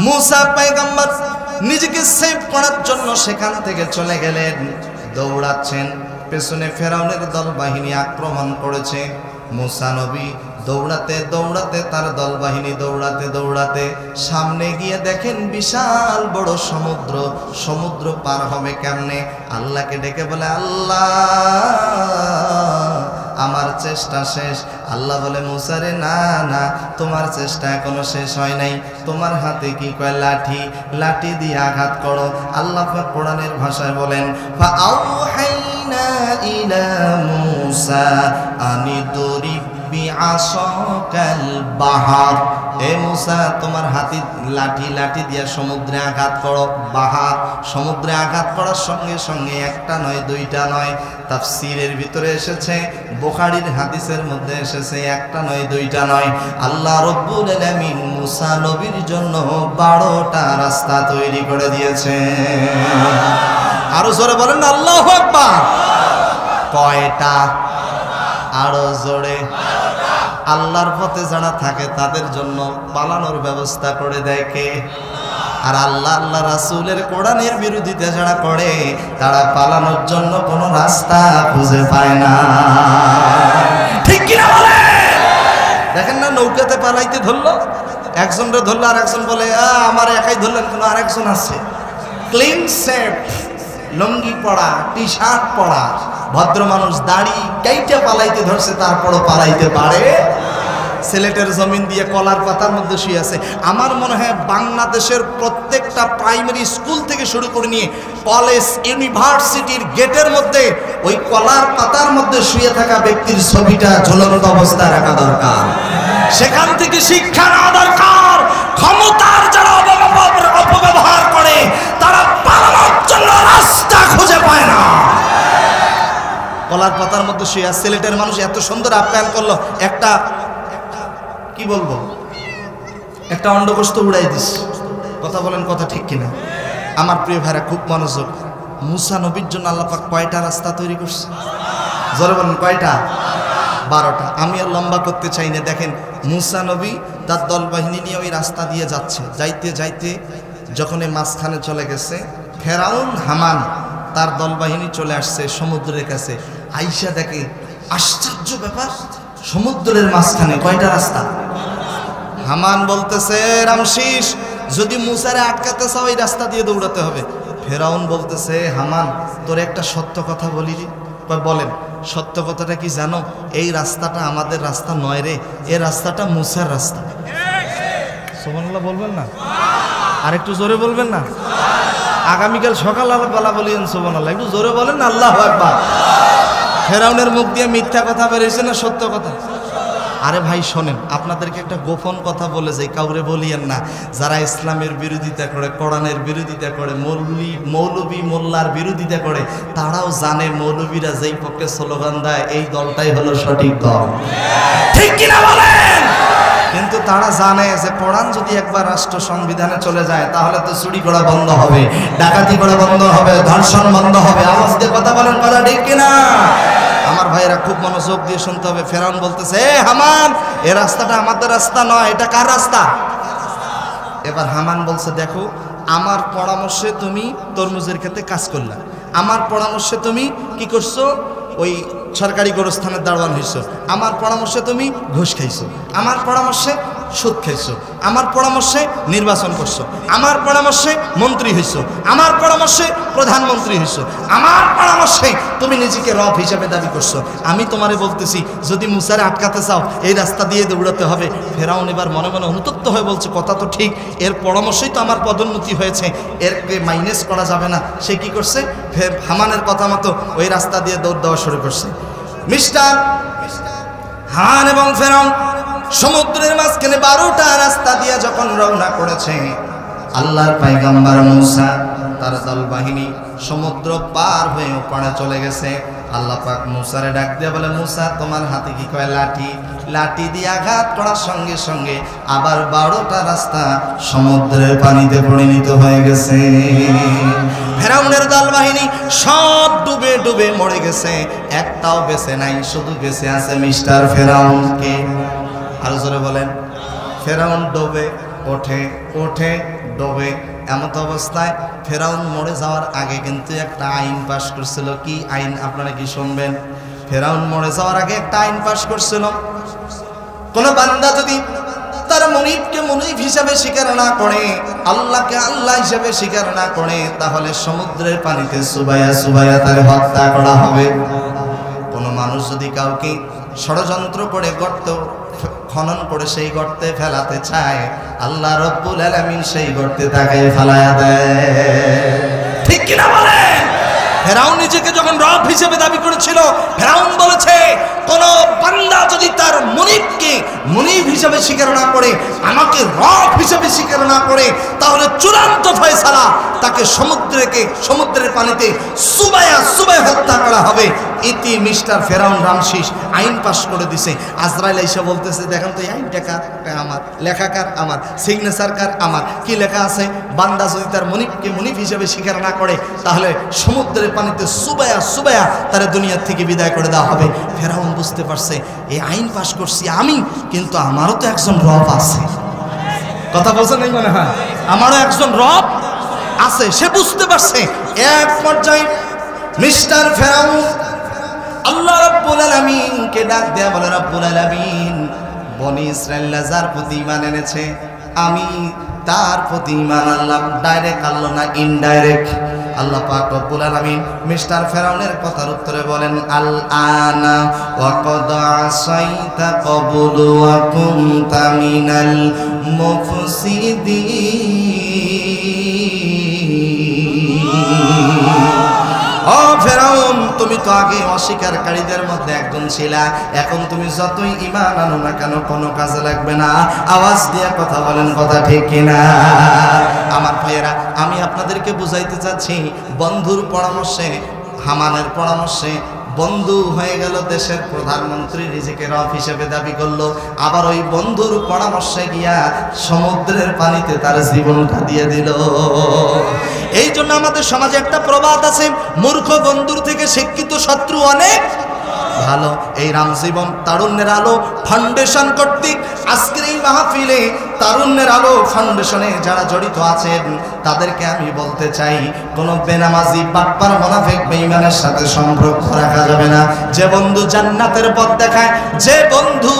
মুসা পয়গম্বর নিজেকে সেভ করার জন্য সেখান থেকে চলে গেলেন, দৌড়াচ্ছেন। পেছনে ফেরাউনের দল বাহিনী আক্রমণ করেছে। মুসা নবী দৌড়াতে দৌড়াতে, তার দল বাহিনী দৌড়াতে দৌড়াতে সামনে গিয়ে দেখেন বিশাল বড় সমুদ্র। সমুদ্র পার হবে কেমনে? আল্লাহকে ডেকে বলে, আল্লাহ আমার চেষ্টা শেষ। আল্লাহ বলে, মুসা রে না না, তোমার চেষ্টা এখনো শেষ হয় নাই। তোমার হাতে কি কয়? লাঠি। লাঠি দিয়ে আঘাত করো। আল্লাহ পাক কোরআনের ভাষায় বলেন, ফাআউহাইনা ইলা মুসা আনিদরিব বিআসাকাল বাহার। হে মুসা, তোমার হাতে লাঠি দিয়ে সমুদ্রে আঘাত করো। বাহার, সমুদ্রে আঘাত করার সঙ্গে সঙ্গে একটা নয়, দুইটা নয়। তাফসীরের ভিতরে এসেছে, বুখারীর হাদিসের মধ্যে এসেছে, একটা নয়, দুইটা নয়। আল্লাহ রব্বুল আলামিন মুসা নবীর জন্য 12টা রাস্তা তৈরি করে দিয়েছে। আরো জোরে বলেন না আল্লাহু আকবার। কয়টা? আরো জোরে। আল্লাহর পথে যারা থাকে তাদের জন্য পালানোর ব্যবস্থা করে দেয় কে? আর আল্লাহ আল্লাহ রাসূলের কোরআনের বিরোধিতা যারা করে তারা পালানোর জন্য কোনো রাস্তা খুঁজে পায় না। ঠিক কি না বলেন? দেখেন না, নৌকাতে পালাইতে ধরলো, একজনরে ধরলো, আর একজন বলে আমার একাই ধরলেন কেন? আর একজন আছে ক্লিন সেফ, লুঙ্গি পরা, টি শার্ট পরা ভদ্র মানুষ, দাড়ি কাইটা পালাইতে ধরছে, তারপরও পালাইতে পারে। সিলেটের জমিন দিয়ে কলার পাতার মধ্যে শুয়ে আছে। আমার মনে হয় বাংলাদেশের প্রত্যেকটা প্রাইমারি স্কুল থেকে শুরু করে নিয়ে কলেজ, ইউনিভার্সিটির গেটের মধ্যে ওই কলার পাতার মধ্যে শুয়ে থাকা ব্যক্তির ছবিটা ঝুলন্ত অবস্থায় রাখা দরকার। সেখান থেকে শিক্ষা নেওয়া দরকার। ক্ষমতার যারা অপব্যবহার করে তারা পালানোর জন্য রাস্তা খুঁজে পায় না। কলার পাতার মধ্যে শুয়ে সিলেটের মানুষ এত সুন্দর আপ্যায়ন করলো, একটা কি বলবো, একটা অন্ডকোষ তো উড়াই দিস। কথা বলেন, কথা ঠিক কিনা? আমার প্রিয় ভাইরা খুব মনোযোগ। মুসা নবীর জন্য আল্লাহ পাক কয়টা রাস্তা তৈরি করছে? জোরে বলেন, কয়টা? 12টা। আমি আর লম্বা করতে চাই না। দেখেন, মুসা নবী তার দল বাহিনী নিয়ে ওই রাস্তা দিয়ে যাচ্ছে। যাইতে যাইতে যখন এই মাঝখানে চলে গেছে, ফেরাউন হামান তার দল বাহিনী চলে আসছে সমুদ্রের কাছে। আইসা দেখে আশ্চর্য ব্যাপার, সমুদ্রের মাঝখানে কয়টা রাস্তা? হামান বলতেছে, রামশিস, যদি মুসারে আটকাতে চাও এই রাস্তা দিয়ে দৌড়াতে হবে। ফেরাউন বলতেছে, হামান তোর একটা সত্য কথা বলি। বলেন, সত্য কথাটা কি জানো? এই রাস্তাটা আমাদের রাস্তা নয় রে, এই রাস্তাটা মুসার রাস্তা। সুবহানাল্লাহ বলবেন না? আর একটু জোরে বলবেন না? আগামীকাল সকাল বেলা বলিয়েন সুবহানাল্লাহ, একটু জোরে বলেন না আল্লাহু আকবার। ফেরাউনের মুখ দিয়ে মিথ্যা কথা বেরিয়েছে না সত্য কথা? আরে ভাই শোনেন, আপনাদেরকে একটা গোপন কথা বলে যাই, কাউরে বলিয়েন না। যারা ইসলামের বিরোধিতা করে, কোরআনের বিরোধিতা করে, মৌলবী মোল্লার বিরোধিতা করে, তারাও জানে মৌলবীরা যেই পক্ষে স্লোগান দেয় এই দলটাই হলো সঠিক দল। ঠিক কিনা বলেন? কিন্তু তারা জানে যে কোরআন যদি একবার রাষ্ট্র সংবিধানে চলে যায় তাহলে তো চুরি করা বন্ধ হবে, ডাকাতি করা বন্ধ হবে, ধর্ষণ বন্ধ হবে। আওয়াজ দিয়ে কথা বলেন, কথা ঠিক কিনা? আমার ভাইরা খুব মনোযোগ দিয়ে শুনতে হবে। ফেরাউন বলতেছে, হামান এই রাস্তাটা আমাদের রাস্তা নয়, এটা কার রাস্তা? এবার হামান বলছে, দেখো আমার পরামর্শে তুমি তরমুজের ক্ষেতে কাজ করলা, আমার পরামর্শে তুমি কি করছো? ওই সরকারি গোরস্থানের দারোয়ান হইছো, আমার পরামর্শে তুমি ঘুষ খাইছো, আমার পরামর্শে সুদ খাইছো, আমার পরামর্শে নির্বাচন করছো, আমার পরামর্শে মন্ত্রী হইছো, আমার পরামর্শে প্রধানমন্ত্রী হইছো, আমার পরামর্শে তুমি নিজেকে রব হিসাবে দাবি করছো। আমি তোমারে বলতেছি, যদি মুসারে আটকাতে চাও এই রাস্তা দিয়ে দৌড়াতে হবে। ফেরাউন এবার মনে মনে অনুতপ্ত হয়ে বলছে, কথা তো ঠিক, এর পরামর্শেই তো আমার পদোন্নতি হয়েছে, এরকে মাইনাস করা যাবে না। সে কি করছে? হামানের কথা মতো ওই রাস্তা দিয়ে দৌড় দেওয়া শুরু করছে। মিস্টার হামান এবং ফেরাউন সমুদ্রের মাঝখানে 12টা রাস্তা দিয়ে যখন রওনা করেছে, আল্লাহর পয়গম্বর মুসা তার দল বাহিনী সমুদ্র পার হয়ে ওপারে চলে গেছে। আল্লাহ পাক মুসারে ডাক দিয়ে বলে, মুসা তোমার হাতে কি কয়? লাঠি। লাঠি দিয়ে আঘাত করার সঙ্গে সঙ্গে আবার 12টা রাস্তা সমুদ্রের পানিতে পরিণত হয়ে গেছে। ফেরাউনের দল বাহিনী সব ডুবে ডুবে মরে গেছে, একটাও বেঁচে নাই, শুধু বেঁচে আছে মিস্টার ফেরাউনকে। আর জোরে বলেন, ফেরাউন ডুবে ওঠে ওঠে ডোবে। এমত অবস্থায় ফেরাউন মরে যাওয়ার আগে কিন্তু একটা আইন পাশ করছিল। কি আইন আপনারা কি শুনবেন? ফেরাউন মরে যাওয়ার আগে একটা আইন পাশ করছিল, কোন বান্দা যদি তার মুনিবকে মুনিব হিসাবে স্বীকার না করে, আল্লাহকে আল্লাহ হিসাবে স্বীকার না করে, তাহলে সমুদ্রের পানিতে চুবাইয়া চুবাইয়া তার হত্যা করা হবে। কোন মানুষ যদি কাউকে ষড়যন্ত্র করে গর্ত খনন করে সেই গর্তে ফেলাতে চায়, আল্লাহ রব্বুল আলামিন সেই গর্তে তাকে ফেলায়া দেয়। ঠিক কিনা বলেন? ফেরাউন নিজেকে যখন রব হিসেবে দাবি করেছিল, ফেরাউন বলেছে কোন বান্দা যদি তার মুনিবকে মুনিব হিসেবে স্বীকার না করে, আমাকে রব হিসেবে স্বীকার না করে, তাহলে চূড়ান্ত ফয়সালা তাকে সমুদ্রের পানিতে চুবাইয়া চুবাইয়া হত্যা করা হবে। ইতি মিস্টার ফেরাউন রামশিস আইন পাশ করে দিছে। আজরাইল এসে বলতেছে, দেখেন তো এই আইনটা কার? আমার। লেখা কার? আমার। সিগনেচার কার? আমার। কি লেখা আছে? বান্দা যদি তার মুনিবকে মুনিব হিসেবে স্বীকার না করে, তাহলে সমুদ্রের পানিতে চুবাইয়া চুবাইয়া তার দুনিয়ার থেকে বিদায় করে দেওয়া হবে। ফেরাউন বুঝতে পারছে এই আইন পাশ করছি আমি, কিন্তু আমারও তো একজন রব আছে। কথা বলছেন নাই মনে হয়? আমারও একজন রব আছে। সে বুঝতে পারছে। এক পর্যায়ে মিস্টার ফেরাউন আল্লাহ রাব্বুল আলামিনকে ডাক দেয়া বলে, রাব্বুল আলামিন, বনি ইসরাইল যার প্রতি ঈমান এনেছে আমি তার প্রতি ঈমান আনলাম। ডাইরেক্ট আল্লাহ না ইনডাইরেক্ট? আল্লাহ পাক রব্বুল আলামিন মিস্টার ফেরাউনের কথার উত্তরে বলেন, আল আনা ওয়া ক্বাদ আসাইতা ক্বাবলু ওয়া কুনতা মিনাল মুফসিদিন। ও ফেরাউন, তুমি তো আগে অস্বীকারীদের মধ্যে একজন ছিলা, এখন তুমি যতই ঈমান আনো না কেন কোনো কাজে লাগবে না। আওয়াজ দিয়ে কথা বলেন, কথা ঠিক কিনা? আমার ভাইয়েরা, আমি আপনাদেরকে বুঝাইতে চাচ্ছি, বন্ধুর পরামর্শে, হামানের পরামর্শে বন্ধু হয়ে গেল দেশের প্রধানমন্ত্রী, নিজেকে রব হিসেবে দাবি করলো, আবার ওই বন্ধুর পরামর্শে গিয়া সমুদ্রের পানিতে তার জীবনটা দিয়ে দিল। এই জন্য আমাদের সমাজে একটা প্রবাদ আছে, মূর্খ বন্ধুর থেকে শিক্ষিত শত্রু অনেক ভালো। এই রামজীবন তারুণ্যের আলো ফাউন্ডেশন কর্তৃক আজকের এই মাহফিলে তারুণ্যের আলো ফাউন্ডেশনে যারা জড়িত আছেন, তাদেরকে আমি বলতে চাই, কোনো বেনামাজি বাটপার মুনাফিক বেঈমানের সাথে সম্পর্ক রাখা যাবে না। যে বন্ধু জান্নাতের পথ দেখায়, যে বন্ধু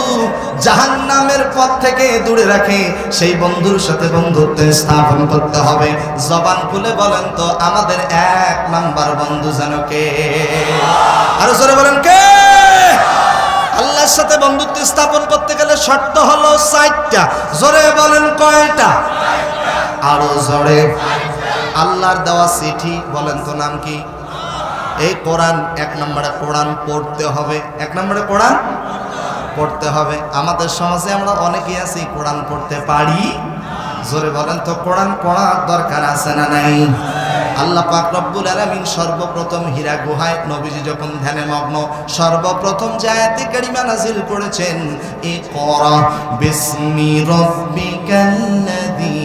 জাহান্নামের পথ থেকে দূরে রাখে, সেই বন্ধুর সাথে বন্ধুত্ব স্থাপন করতে হবে। জবান খুলে বলেন তো, আমাদের এক নাম্বার বন্ধু যেন কে? আরো জোরে বলেন, কে? আল্লাহর সাথে বন্ধুত্ব স্থাপন করতে গেলে শর্ত হলো 4টা। জোরে বলেন, কয়টা? আরো জোরে। আল্লাহর দেওয়া চিঠি, বলেন তো নাম কি? এই কোরআন। 1 নম্বরে কোরআন পড়তে হবে। 1 নম্বরে কোরআন পড়তে হবে। আমাদের সমাজে আমরা অনেকেই আছি কোরআন পড়তে পারি। জোরে বলেন তো, কোরআন পড়ার দরকার আছে না নাই? আল্লাহ পাক রব্বুল আলামিন সর্বপ্রথম হীরা গুহায় নবীজি যখন ধ্যানে মগ্ন, সর্বপ্রথম যে আয়াতে কারিমা নাযিল করেছেন, ইকরা বিসমি রাব্বিকাল্লাযী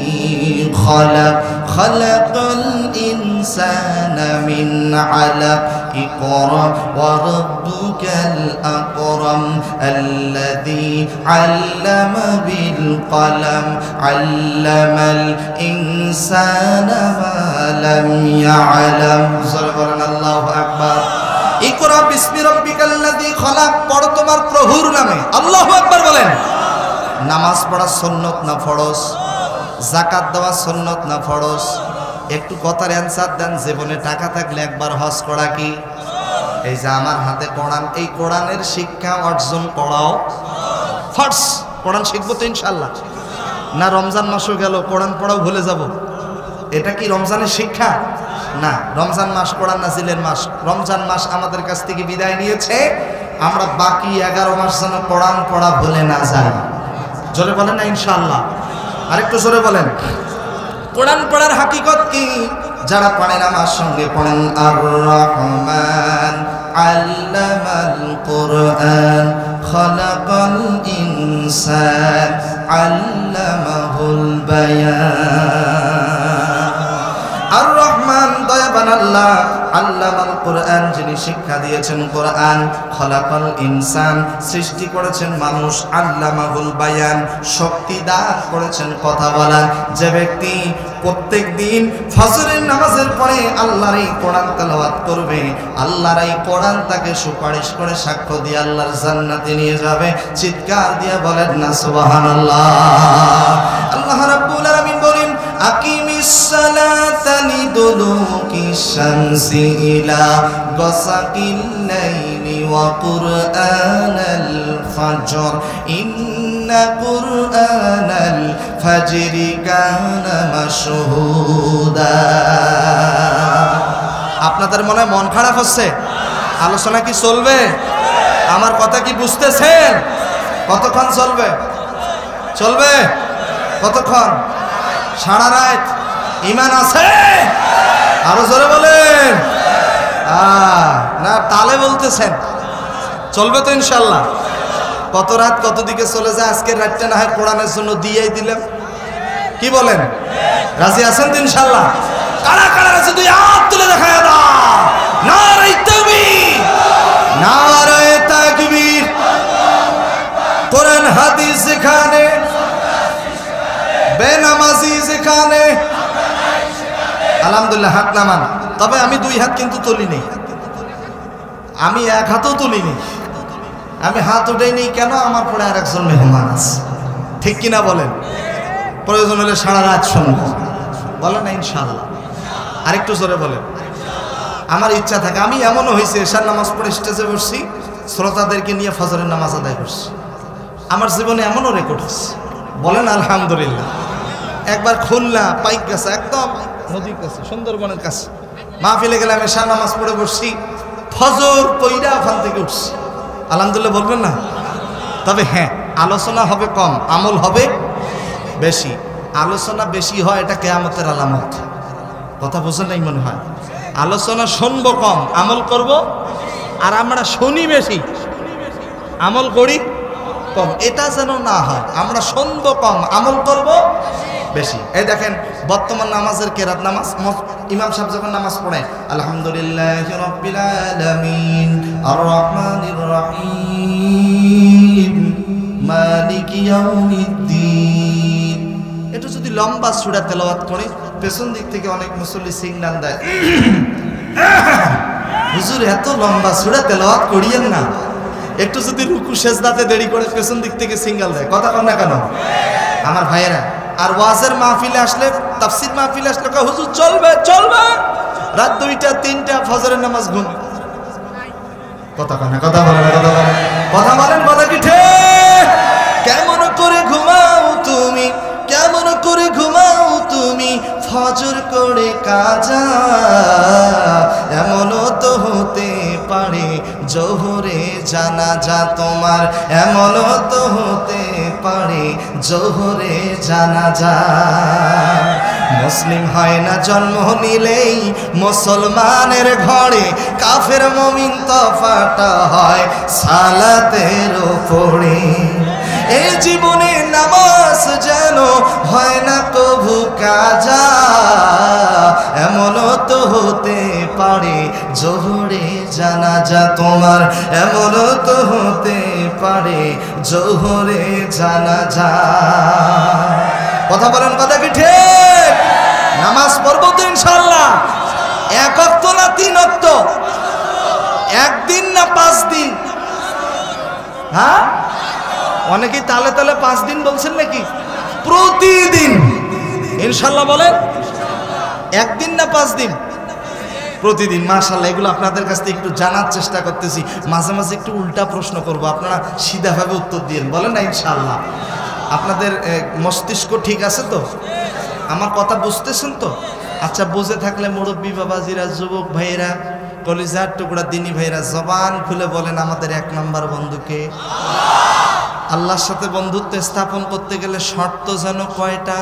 খালাক খালাকাল ইনসানা মিন আলাক ইকরা ওয়া রাব্বুকাল আকরাম আল্লাযী আল্লামা বিল কলম আল্লামাল ইনসানা মা লাম ইয়ালাম। সুবহান আল্লাহু আকবার। ইকরা বিসমি রাব্বিকাল্লাযী খালাক, পড়ো তোমার প্রভুর নামে। আল্লাহু আকবার বলেন। নামাজ পড়া সুন্নাত না ফরজ? যাকাত দেওয়া সুন্নাত না ফরজ? একটু কথার অ্যানসার দেন। জীবনে টাকা থাকলে একবার হজ করা কি? এই যে আমার হাতে কোরআন, এই কোরআনের শিক্ষা অর্জন করাও ফরজ। কোরআন শিখবো তো ইনশাআল্লাহ। না রমজান মাসও গেল, কোরআন পড়াও ভুলে যাব? এটা কি রমজানের শিক্ষা? না, রমজান মাস কোরআন নাজিলের মাস। রমজান মাস আমাদের কাছ থেকে বিদায় নিয়েছে, আমরা বাকি 11 মাস যেন কোরআন পড়া ভুলে না যাই। জোরে বলেন না ইনশাআল্লাহ? আরেকটু জোরে বলেন। কোরআন পড়ার হাকিকত কি? যারা পড়েন আমার সঙ্গে পড়েন, আর রহমান আল্লামাল কোরআন খালাকাল ইনসান আল্লামাহুল বায়ান। আর রহমান দয়াবান আল্লাহ, আল্লামাল কোরআন, যিনি শিক্ষা দিয়েছেন কোরআন। খলাকাল ইনসান, সৃষ্টি করেছেন মানুষ। আল্লামাহুল বায়ান, শক্তি দান করেছেন কথা বলার। যে ব্যক্তি প্রত্যেক দিন ফজরের নামাজের পরে আল্লাহর এই কোরআন তেলাওয়াত করবে, আল্লাহর এই কোরআন তাকে সুপারিশ করে সাক্ষ্য দিয়ে আল্লাহর জান্নাতে নিয়ে যাবে। চিৎকার দিয়ে বলেন না সুবহানাল্লাহ। আল্লাহ রাব্বুল আলামিন বলেন, আকিমিস সালাতা লিদুলুকিশ শামসি ইলা গাসাকিল লাইলি ওয়া কুরআনাল ফাজর ইন্না কুরআনাল ফাজরি কানা মাশহুদা। আপনাদের মনে মন খারাপ হচ্ছে? আলোচনা কি চলবে? আমার কথা কি বুঝতেছেন? কতক্ষণ চলবে? চলবে কতক্ষণ? সারা রাত? ঈমান আছে? আরো জোরে বলেন। না তালে বলতেছেন? চলবে তো ইনশাল্লাহ? কত রাত কত দিকে চলে যায়? আজকের রাতটা না হয় কোরআনের জন্য দিয়েই দিলাম। কি বলেন? রাজি আছেন তো ইনশাল্লাহ? কারা কারা রাজি? দুই হাত তুলে দেখায় দাও। নারে তাকবীর, নারে তাকবীর। কোরআন হাদিস যেখানে, বেনামাজি যেখানে। আলহামদুলিল্লাহ, হাত নামান। তবে আমি দুই হাত কিন্তু তুলিনি, আমি এক হাতও তুলিনি। আমি হাত উঠাইনি কেন? আমার পরে আর একজন মেহমান আছে, ঠিক কিনা বলেন? প্রয়োজন হলে সারা রাত শুনবো, বলেন না ইনশাআল্লাহ? আরেকটু জোরে বলেন। আমার ইচ্ছা থাকে, আমি এমনও হয়েছে এশার নামাজ পড়ে স্টেজে বসছি, শ্রোতাদেরকে নিয়ে ফজরের নামাজ আদায় করছি। আমার জীবনে এমনও রেকর্ড হচ্ছে, বলেন আলহামদুলিল্লাহ। একবার খুলনা পাইক গেছে, একদম নদীর কাছে, সুন্দরবনের কাছে মাহফিলে গেলাম, এশার নামাজ পড়ে বসছি, ফজর কইরা ওখান থেকে উঠছি। আলহামদুলিল্লাহ বলবেন না? তবে হ্যাঁ, আলোচনা হবে কম, আমল হবে বেশি। আলোচনা বেশি হয় এটা কিয়ামতের আলামত। কথা বোঝেন নাই মনে হয়? আলোচনা শুনবো কম, আমল করব। আর আমরা শুনি বেশি, আমল করি কম। এটা যেন না হয়, আমরা শুনবো কম, আমল করব বেশি। এই দেখেন বর্তমান নামাজের কেরাত নামাজ, ইমাম সাহেব যখন নামাজ পড়ে, আলহামদুলিল্লাহি রাব্বিল আলামিন আর রহমানির রহিম মালিকি ইয়াউমিদ্দিন, এটা যদি লম্বা সূরা তেলাওয়াত করে, পেছন দিক থেকে অনেক মুসল্লি সিগন্যাল দেয়, হুজুর এত লম্বা সূরা তেলাওয়াত করিয়েন না। একটু যদি রুকু সেজদাতে দেরি করে, পেছন দিক থেকে সিগন্যাল দেয়। কথা কন না কেন আমার ভাইয়েরা? আর ওয়াজের মাহফিলে আসলে, তাফসীর মাহফিলে আসলে কয় হুজুর চলবে চলবে, রাত 2টা 3টা ফজরের নামাজ ঘুম। কথা কন না, কথা বলেন, কথা বলেন, কথা বলেন, কথা কি ঠিক? কেমন করে ঘুমাও তুমি, কেমন করে ঘুমাও তুমি, ফজর করে কাজা। এমনও তো হতে পারে জোহরে জানাজা তোমার, এমনও তো হতে পারে জোহরে জানাজা। মুসলিম হয় না জন্ম নিলেই মুসলমানের ঘরে, কাফের মুমিন তফাটা হয় সালাতের উপরে। এই জীবনে নামাজ যেন হয় না কভু কাজা, এমনও তো হতে পারে জোহরে জানাজা তোমার, এমনও তো হতে পারে জোহরে জানাজা। কথা বলেন, কথা কি ঠিক? নামাজ পড়বো তো ইনশাআল্লাহ? 1 ওয়াক্ত না 3 ওয়াক্ত? একদিন না 5 দিন? হ্যাঁ, অনেকেই তালে তালে 5 দিন বলছেন নাকি? প্রতিদিন ইনশাআল্লাহ বলেন। একদিন না 5 দিন? প্রতিদিন। মাশাআল্লাহ, এগুলো আপনাদের কাছ থেকে একটু জানার চেষ্টা করতেছি। মাঝে মাঝে একটু উল্টা প্রশ্ন করব, আপনারা সিধাভাবে উত্তর দিন, বলেন না ইনশাআল্লাহ? আপনাদের মস্তিষ্ক ঠিক আছে তো? আমার কথা বুঝতেছেন তো? আচ্ছা, বুঝে থাকলে মুরব্বী বাবাজিরা, যুবক ভাইয়েরা, কলিজার টুকরা দিনী ভাইয়েরা, জবান খুলে বলেন আমাদের 1 নম্বর বন্ধুকে? আল্লাহর সাথে বন্ধুত্ব স্থাপন করতে গেলে শর্ত যেন কয়টা?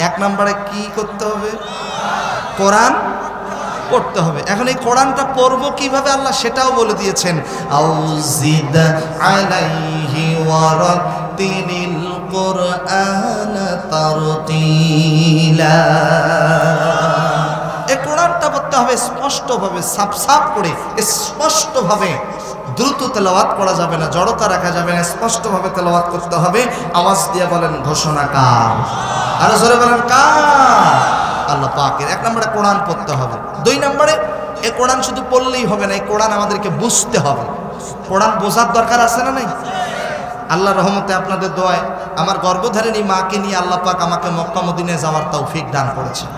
1 নম্বরে কি করতে হবে? কোরআন পড়তে হবে। এখন এই কোরআনটা পড়বো কিভাবে আল্লাহ সেটাও বলে দিয়েছেন, আউজিদ আলাইহি ওয়ারাতিলিল কোরআন তারতিলা। এই কোরআনটা পড়তে হবে স্পষ্টভাবে, সাফ সাফ করে স্পষ্টভাবে। দ্রুত তেলাওয়াত করা যাবে না, জড়তা রাখা যাবে না, স্পষ্টভাবে তেলাওয়াত করতে হবে। আওয়াজ দিয়ে বলেন ঘোষণা কার? আরো জোরে বলেন কার? আল্লাহ পাকের। 1 নম্বরে কোরআন পড়তে হবে। 2 নম্বরে এই কোরআন শুধু পড়লেই হবে না, এই কোরআন আমাদেরকে বুঝতে হবে। কোরআন বোঝার দরকার আছে না নাই? আল্লাহ রহমতে আপনাদের দোয়ায় আমার গর্ভধারিণী মাকে নিয়ে আল্লাহ পাক আমাকে মক্কা মদিনায় যাওয়ার তৌফিক দান করেছেন।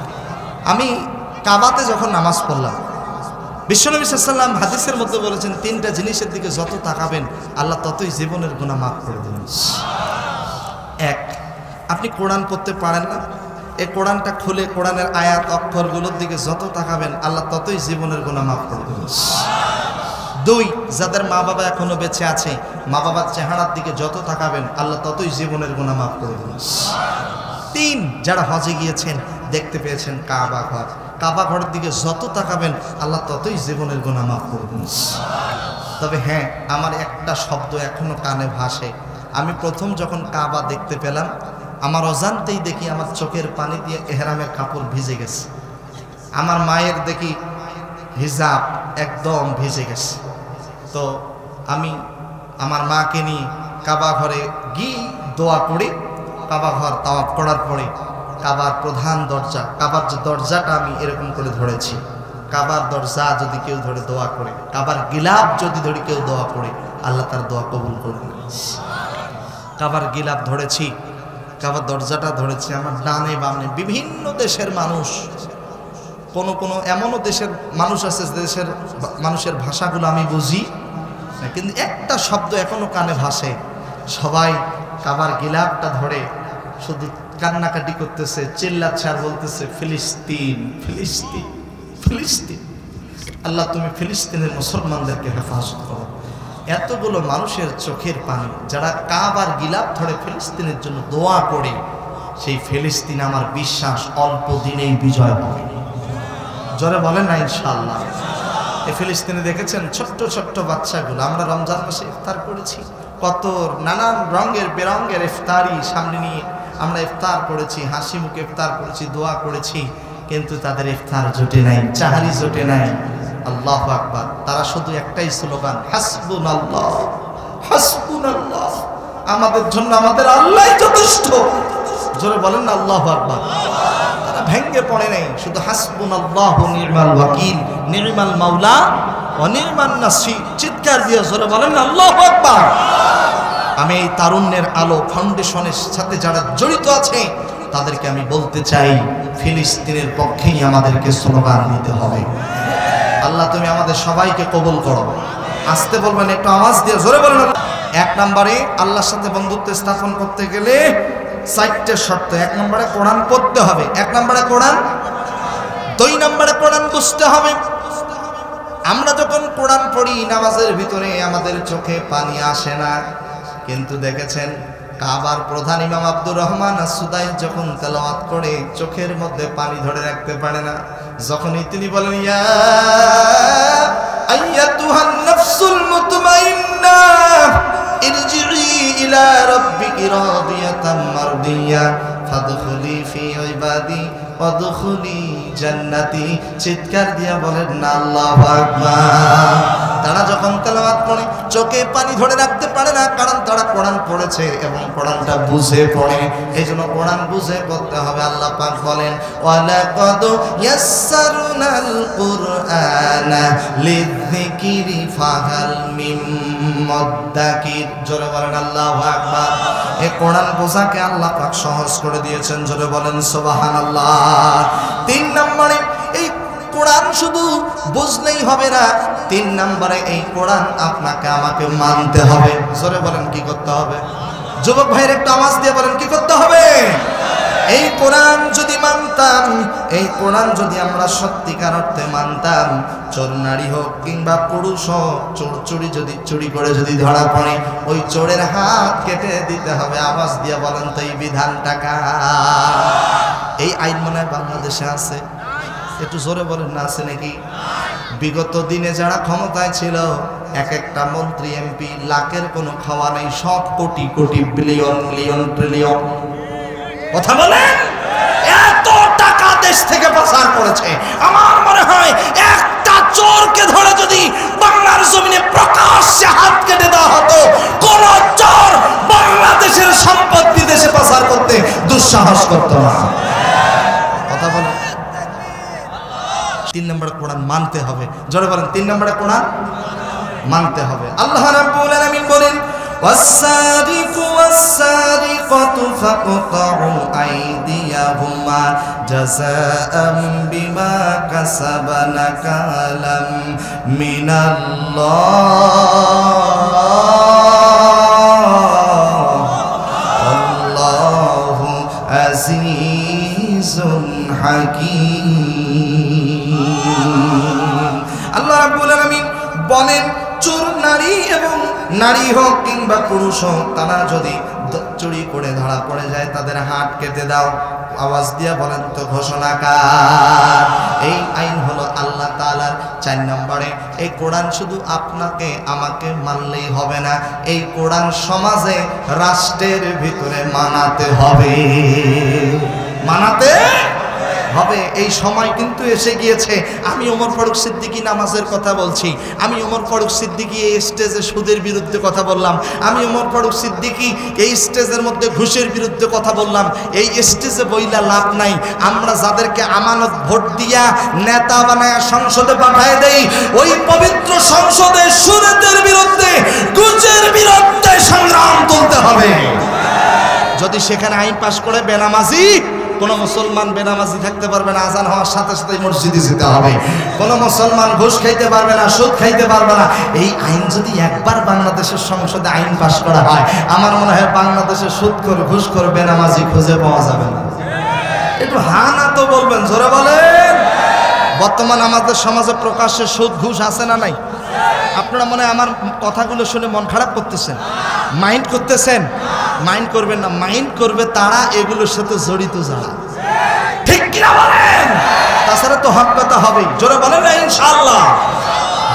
আমি কাবাতে যখন নামাজ পড়লাম, বিশ্বনবী সাল্লাল্লাহু আলাইহি ওয়াসাল্লাম হাদিসের মধ্যে বলেছেন 3টা জিনিসের দিকে যত তাকাবেন আল্লাহ ততই জীবনের গুনাহ মাফ করে দেবেন। 1, আপনি কোরআন পড়তে পারেন না, এই কোরআনটা খুলে কোরআনের আয়াত অক্ষরগুলোর দিকে যত তাকাবেন আল্লাহ ততই জীবনের গুনাহ মাফ করে দেবেন। 2, যাদের মা বাবা এখনো বেঁচে আছে, মা বাবার চেহারার দিকে যত তাকাবেন আল্লাহ ততই জীবনের গুনাহ মাফ করে দেবেন। 3, যারা হজে গিয়েছেন দেখতে পেয়েছেন কাবা ঘর, কাবা ঘরের দিকে যত তাকাবেন আল্লাহ ততই জীবনের গুনাহ মাফ করে দেবেন। তবে হ্যাঁ, আমার একটা শব্দ এখনো কানে ভাসে। আমি প্রথম যখন কাবা দেখতে পেলাম, আমার অজান্তেই দেখি আমার চোখের পানি দিয়ে এহরামের কাপড় ভিজে গেছে। আমার মায়ের দেখি হিজাব একদম ভিজে গেছে। তো আমি আমার মাকে নিয়ে কাবা ঘরে গিয়ে দোয়া করি। কাবা ঘর তাওয়াফ করার পরে কাবার প্রধান দরজা, কাবার যে দরজাটা আমি এরকম করে ধরেছি, কাবার দরজা যদি কেউ ধরে দোয়া করে, কাবার গিলাফ যদি ধরে কেউ দোয়া করে, আল্লাহ তার দোয়া কবুল করবে। কাবার গিলাফ ধরেছি, কাবার দরজাটা ধরেছি। আমার ডানে বামে বিভিন্ন দেশের মানুষ, কোনো এমনও দেশের মানুষ আছে দেশের মানুষের ভাষাগুলো আমি বুঝি না, কিন্তু একটা শব্দ এখনো কানে ভাসে। সবাই কাবার গিলাফটা ধরে শুধু কান্নাকাটি করতেছে, চিল্লাচ্ছে আর বলতেছে ফিলিস্তিন, ফিলিস্তিন, ফিলিস্তিন। আল্লাহ তুমি ফিলিস্তিনের মুসলমানদেরকে হেফাজত করো। এতগুলো মানুষের চোখের পানি, যারা কাবার গিলাফ ধরে ফিলিস্তিনের জন্য দোয়া করে, সেই ফিলিস্তিন আমার বিশ্বাস অল্প দিনেই বিজয় হবে। জোরে বলেন না ইনশাআল্লাহ। এই ফিলিস্তিনে দেখেছেন ছোট্ট ছোট্ট বাচ্চাগুলো, আমরা রমজান মাসে ইফতার করেছি, কত নানান রঙের বেরঙের ইফতারি সামনে নিয়ে আমরা ইফতার করেছি, হাসি মুখে ইফতার করেছি, দোয়া করেছি, কিন্তু তাদের ইফতার জোটে নাই, চাহারি জোটে নাই। আল্লাহু আকবার। তারা শুধু একটাই স্লোগান, হাসবুনাল্লাহ, হাসবুনাল্লাহ, আমাদের জন্য আমাদের আল্লাহই যথেষ্ট। জোরে বলেন না আল্লাহু আকবার। তারা ভেঙ্গে পড়ে নাই, শুধু হাসবুনাল্লাহু নি'মাল ওয়াকিল, নি'মাল মাওলা ওয়া নি'মান নাসির। চিৎকার দিয়ে জোরে বলেন না আল্লাহু আকবার। আমি এই তারুণ্যের আলো ফাউন্ডেশনের সাথে যারা জড়িত আছে তাদেরকে আমি বলতে চাই, ফিলিস্তিনের পক্ষেই আমাদেরকে স্লোগান দিতে হবে। আল্লাহ তুমি আমাদের সবাইকে কবুল করো। আসতে বলবেন, একটু আওয়াজ দিয়ে জোরে বলেন। 1 নম্বরে আল্লাহর সাথে বন্ধুত্ব স্থাপন করতে গেলে 4টে শর্ত। 1 নম্বরে কোরআন পড়তে হবে, 1 নম্বরে কোরআন। 2 নম্বরে কোরআন বুঝতে হবে। আমরা যখন কোরআন পড়ি নামাজের ভিতরে আমাদের চোখে পানি আসে না, কিন্তু দেখেছেন কাবার প্রধান ইমাম আব্দুর রহমান আস-সুদাই যখন তেলাওয়াত করে চোখের মধ্যে পানি ধরে রাখতে পারে না। যখনই তিনি বলেন ইয়া আইয়াতুহান নাফসুল মুতমাইন্নাহ ইরজিই ইলা রাব্বিকি রাদিয়াতাম মারদিয়া ফাদখুলি ফি ইবাদি ওয়াদখুলি জান্নাতি। চিৎকার দিয়া বলেন না আল্লাহু আকবার। তারা যখন তেলাওয়াত করে চোখে পানি ধরে রাখতে পারে না, কারণ তারা কোরআন পড়েছে এবং কোরআনটা বুঝে পড়ে। এইজন্য কোরআন বুঝে পড়তে হবে। আল্লাহ পাক বলেন ওয়ালাকাদ ইয়াসসারনাল কুরআনা লিযিকরি ফাহাল মিন মুদ্দাকির। জোরে বলেন আল্লাহু আকবার। এই কোরআন বোঝাকে আল্লাহ পাক সহজ করে দিয়েছেন। জোরে বলেন সুবহানাল্লাহ। 3 নম্বরে এই কোরআন শুধু বুঝলেই হবে না, 3 নম্বরে এই কোরআন আপনাকে আমাকে মানতে হবে। জোরে বলেন কি করতে হবে? যুবক ভাইয়ের একটু আওয়াজ দিয়ে বলেন কি করতে হবে? এই কোরআন যদি মানতাম, এই কোরআন যদি আমরা সত্যিকার অর্থে মানতাম, চোর নারী হোক কিংবা পুরুষ হোক, চুরি করে যদি ধরা পড়ে, ওই চোরের হাত কেটে দিতে হবে। আওয়াজ দিয়ে বলেন তো এই বিধানটা কার? এই আইন মনে হয় বাংলাদেশে আছে। একটু জোরে বলেন না আছে নাকি? বিগত দিনে যারা ক্ষমতায় ছিল, এক একটা মন্ত্রী এমপি লাখের কোনো খাওয়া নেই, সব crore crore billion million trillion. কথা বলেন, এত টাকা দেশ থেকে পাচার করেছে। আমার মনে হয় সাহস করতো না। কথা বলেন। 3 নম্বরে কোরআন মানতে হবে। জোরে বলেন 3 নম্বরে কোরআন মানতে হবে। আল্লাহ রাব্বুল আলামিন বলেন ওয়াস-সারিকু ওয়াস-সারিকাতু ফাকতাউ আইদিয়াহুমা জাযাআম বিমা কাসাবা নাকালাম মিনাল্লাহ আল্লাহু আজিজুন হাকীম। আল্লাহ রাব্বুল আলামিন বলেন চোর নারী এবং নারী হোক কিংবা পুরুষ হোক, তারা যদি চুরি করে ধরা পড়ে যায় তাদের হাত কেটে দাও। আওয়াজ দিয়া বলেন তো ঘোষণাকার। এই আইন হলো আল্লাহ তাআলার। 4 নম্বরে এই কোরআন শুধু আপনাকে আমাকে মানলেই হবে না, এই কোরআন সমাজে রাষ্ট্রের ভিতরে মানাতে হবে, মানাতে হবে। এই সময় কিন্তু এসে গিয়েছে। আমি ওমর ফারুক সিদ্দিকী নামাজের কথা বলছি, আমি ওমর ফারুক সিদ্দিকী এই স্টেজে সুদের বিরুদ্ধে কথা বললাম, আমি ওমর ফারুক সিদ্দিকী এই স্টেজের মধ্যে ঘুষের বিরুদ্ধে কথা বললাম। এই স্টেজে বইলা লাভ নাই। আমরা যাদেরকে আমানত ভোট দিয়া নেতা বানায় সংসদে পাঠায় দেই, ওই পবিত্র সংসদে সুদের বিরুদ্ধে ঘুষের বিরুদ্ধে সংগ্রাম তুলতে হবে। যদি সেখানে আইন পাশ করে বেনামাজি, কোন মুসলমান বেনামাজি থাকতে পারবে না, আজান হওয়ার সাথে সাথে মসজিদে যেতে হবে। কোন মুসলমান ঘুষ খাইতে পারবে না, সুদ খাইতে পারবে না। এই আইন যদি একবার বাংলাদেশের সংসদে আইন পাশ করা হয়, আমার মনে হয় বাংলাদেশে সুদ করে ঘুষ করে বেনামাজি খুঁজে পাওয়া যাবে না। একটু হা না তো বলবেন, জোরে বলেন। বর্তমান আমাদের সমাজে প্রকাশ্যে সুদ ঘুষ আছে না নাই? আপনারা মনে হয় আমার কথাগুলো শুনে মন খারাপ করতেছেন, মাইন্ড করতেছেন। মাইন্ড করবেন না, মাইন্ড করবে তারা এগুলোর সাথে জড়িত যারা, ঠিক কিনা বলেন? তাছাড়া তো হক কথা হবে। জোরে বলেন না ইনশাআল্লাহ।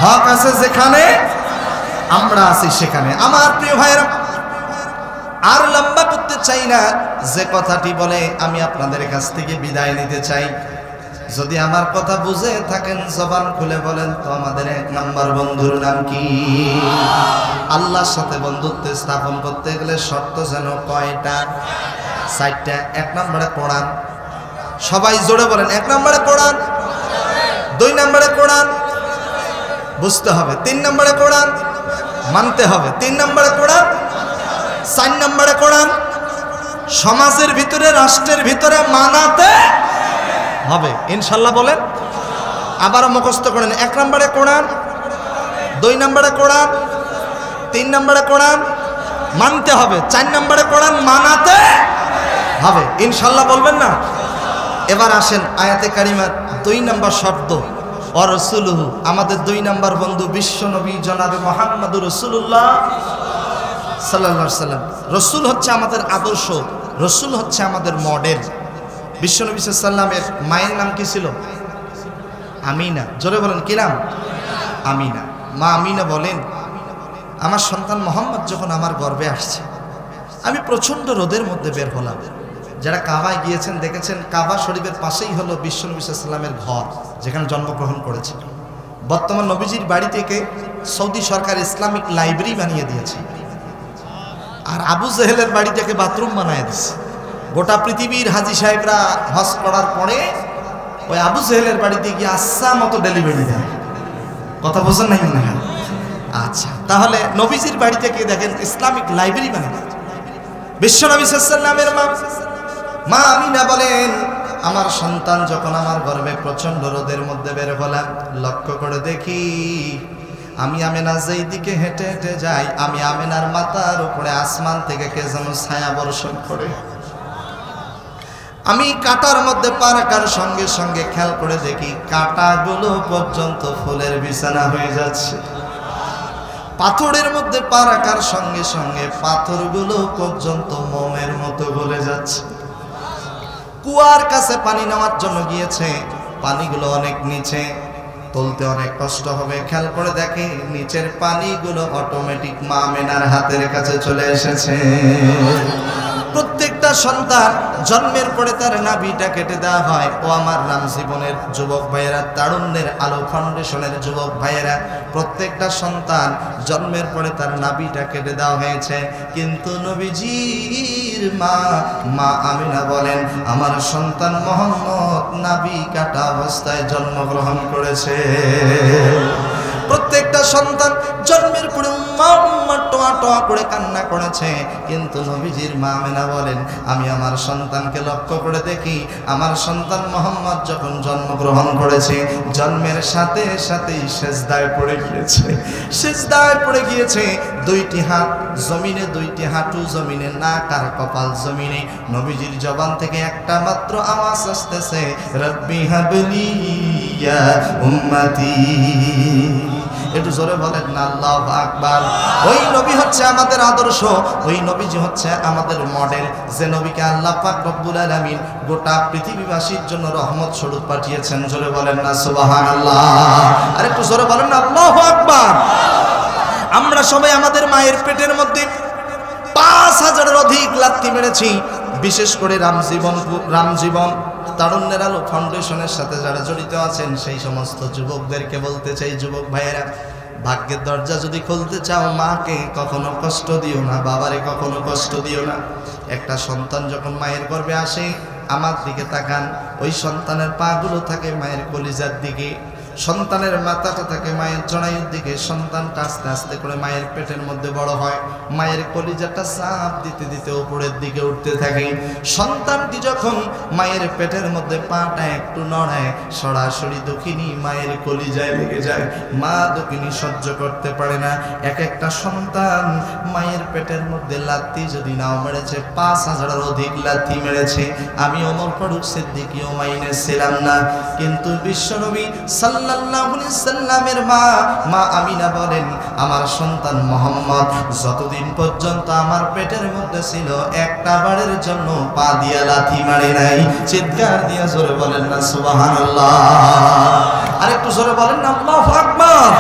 হক আছে যেখানে, আমরা আছি সেখানে। আমার প্রিয় ভাইরা, আর লম্বা করতে চাই না, যে কথাটি বলে আমি আপনাদের কাছ থেকে বিদায় নিতে চাই। যদি আমার কথা বুঝে থাকেন জবান খুলে বলেন তো আমাদের 1 নম্বর বন্ধুর নাম কি? আল্লাহর সাথে বন্ধুত্ব স্থাপন করতে গেলে শর্ত যেন কয়টা? 4টা। 1 নম্বরে কোরআন। সবাই জোরে বলেন 1 নম্বরে কোরআন, 2 নম্বরে কোরআন বুঝতে হবে, 3 নম্বরে কোরআন মানতে হবে, 3 নম্বরে কোরআন, 4 নম্বরে কোরআন সমাজের ভিতরে রাষ্ট্রের ভিতরে মানাতে হবে ইনশাআল্লাহ বলেন। আবারও মুখস্থ করেন। 1 নম্বরে কোরআন, 2 নম্বরে কোরআন, 3 নম্বরে কোরআন মানতে হবে, 4 নম্বরে কোরআন মানাতে হবে ইনশাআল্লাহ বলবেন না? এবার আসেন আয়াতে কারিমার 2 নম্বর শব্দ ওয়া রাসূলুহু। আমাদের 2 নম্বর বন্ধু বিশ্ব নবী জনাবে মুহাম্মদুর রাসূলুল্লাহ সাল্লাল্লাহু আলাইহি সাল্লাম। রাসূল হচ্ছে আমাদের আদর্শ, রাসূল হচ্ছে আমাদের মডেল। বিশ্বনবী সাল্লাল্লাহু আলাইহি সাল্লামের মায়ের নাম কি ছিল? আমিনা। জোরে বলেন কি নাম? আমিনা। মা আমিনা বলেন, আমার সন্তান মোহাম্মদ যখন আমার গর্ভে আসছে, আমি প্রচণ্ড রোদের মধ্যে বের হলাম। যারা কাবায় গিয়েছেন দেখেছেন, কাবা শরীফের পাশেই হলো বিশ্বনবী সাল্লাল্লাহু আলাইহি সাল্লামের ঘর, যেখানে জন্মগ্রহণ করেছে। বর্তমান নবীজির বাড়ি থেকে সৌদি সরকার ইসলামিক লাইব্রেরি বানিয়ে দিয়েছে, আর আবু জেহেলের বাড়ি থেকে বাথরুম বানিয়ে দিয়েছে। গোটা পৃথিবীর হাজি সাহেবরা হজ করার পরে ওই আবু জেহেলের বাড়িতে গিয়ে আচ্ছা মতো ডেলিভারি দেয়। কথা বোঝেন নাই মনে হয়? আচ্ছা, তাহলে নবীজির বাড়ি থেকে দেখেন ইসলামিক লাইব্রেরি বানিয়ে বিশ্বনবী সাল্লাল্লাহু আলাইহি সাল্লামের মা আমিনা বলেন, আমার সন্তান যখন আমার গর্ভে প্রচন্ড রোদের মধ্যে বের হলাম, লক্ষ্য করে দেখি আমি আমেনা যেই দিকে হেঁটে হেঁটে যাই, আমি আমেনার মাথার উপরে আসমান থেকে কে যেন ছায়া বর্ষণ করে। আমি কাঁটার মধ্যে পা রাখার সঙ্গে সঙ্গে খেয়াল করে দেখি কাঁটাগুলো পর্যন্ত ফুলের বিছানা হয়ে যাচ্ছে। পাথরের মধ্যে পা রাখার সঙ্গে সঙ্গে পাথরগুলো পর্যন্ত মোমের মতো গলে যাচ্ছে। কুয়ার কাছে পানি নেওয়ার জন্য গিয়েছে, পানিগুলো অনেক নিচে, তুলতে অনেক কষ্ট হবে। খেয়াল করে দেখে নিচের পানিগুলো অটোমেটিক মা আমেনার হাতের কাছে চলে এসেছে। প্রত্যেকটা সন্তান জন্মের পরে তার নাভিটা কেটে দেওয়া হয়। ও আমার রাম জীবনের যুবক ভাইয়েরা, তারুণ্যের আলো ফাউন্ডেশনের যুবক ভাইয়েরা, প্রত্যেকটা সন্তান জন্মের পরে তার নাভিটা কেটে দেওয়া হয়েছে। কিন্তু নবীজির মা আমিনা বলেন, আমার সন্তান মোহাম্মদ নাভি কাটা অবস্থায় জন্মগ্রহণ করেছে। প্রত্যেকটা সন্তান জন্মের পরে উম্মা উম্মা টোয়া টোয়া করে কান্না করেছে, কিন্তু নবীজির মা আমিনা বলেন, আমি আমার সন্তানকে লক্ষ্য করে দেখি, আমার সন্তান মোহাম্মদ যখন জন্মগ্রহণ করেছে জন্মের সাথে সাথেই সেজদায় পড়ে গিয়েছে। সেজদায় পড়ে গিয়েছে, দুইটি হাত জমিনে, দুইটি হাঁটু জমিনে, নাক আর কপাল জমিনে। নবীজির জবান থেকে একটা মাত্র আওয়াজ আসতেছে, রব্বি হাবলি ইয়া উম্মতি। একটু জোরে বলেন না আল্লাহু আকবার। ওই নবী হচ্ছে আমাদের আদর্শ, ওই নবীজি হচ্ছে আমাদের মডেল, যে নবীকে আল্লাহ পাক রব্বুল আলামিন গোটা পৃথিবীবাসীর জন্য রহমত স্বরূপ পাঠিয়েছেন। জোরে বলেন না সুবহানাল্লাহ। আর একটু জোরে বলেন না আল্লাহু আকবার। আমরা সবাই আমাদের মায়ের পেটের মধ্যে 5000-এর অধিক লাথি মেরেছি। বিশেষ করে রামজীবন তারুণ্যের আলো ফাউন্ডেশনের সাথে যারা জড়িত আছেন সেই সমস্ত যুবকদেরকে বলতে চাই, যুবক ভাইয়েরা, ভাগ্যের দরজা যদি খুলতে চাও, মাকে কখনো কষ্ট দিও না, বাবারে কখনো কষ্ট দিও না। একটা সন্তান যখন মায়ের গর্ভে আসে, আমার দিকে তাকান, ওই সন্তানের পাগুলো থাকে মায়ের কলিজার দিকে, সন্তানের মাথাটা থাকে মায়ের জরায়ুর দিকে। সন্তানটা আস্তে আস্তে করে মায়ের পেটের মধ্যে বড় হয়, মায়ের কলিজাটা চাপ দিতে দিতে উপরের দিকে উঠতে থাকে। সন্তানটি যখন মায়ের পেটের মধ্যে পাটা একটু নড়ায়, সরাসরি দক্ষিণী মায়ের কলিজায় লেগে যায়। মা দক্ষিণী সহ্য করতে পারে না। এক একটা সন্তান মায়ের পেটের মধ্যে লাথি যদি নাও মেরেছে, 5000-এর অধিক লাথি মেরেছে। আমি ওমর ফারুক সিদ্দিকীও মাইনে ছিলাম না, কিন্তু বিশ্বনবী সাল্লাল্লাহু আলাইহি সাল্লামের মা আমিনা বলেন, আমার সন্তান মোহাম্মদ যতদিন পর্যন্ত আমার পেটের মধ্যে ছিল, একটা বারের জন্য পা দিয়া লাথি মারে নাই। চিৎকার দিয়ে জোরে বলেন না সুবহানাল্লাহ। আর একটু জোরে বলেন না আল্লাহু আকবার।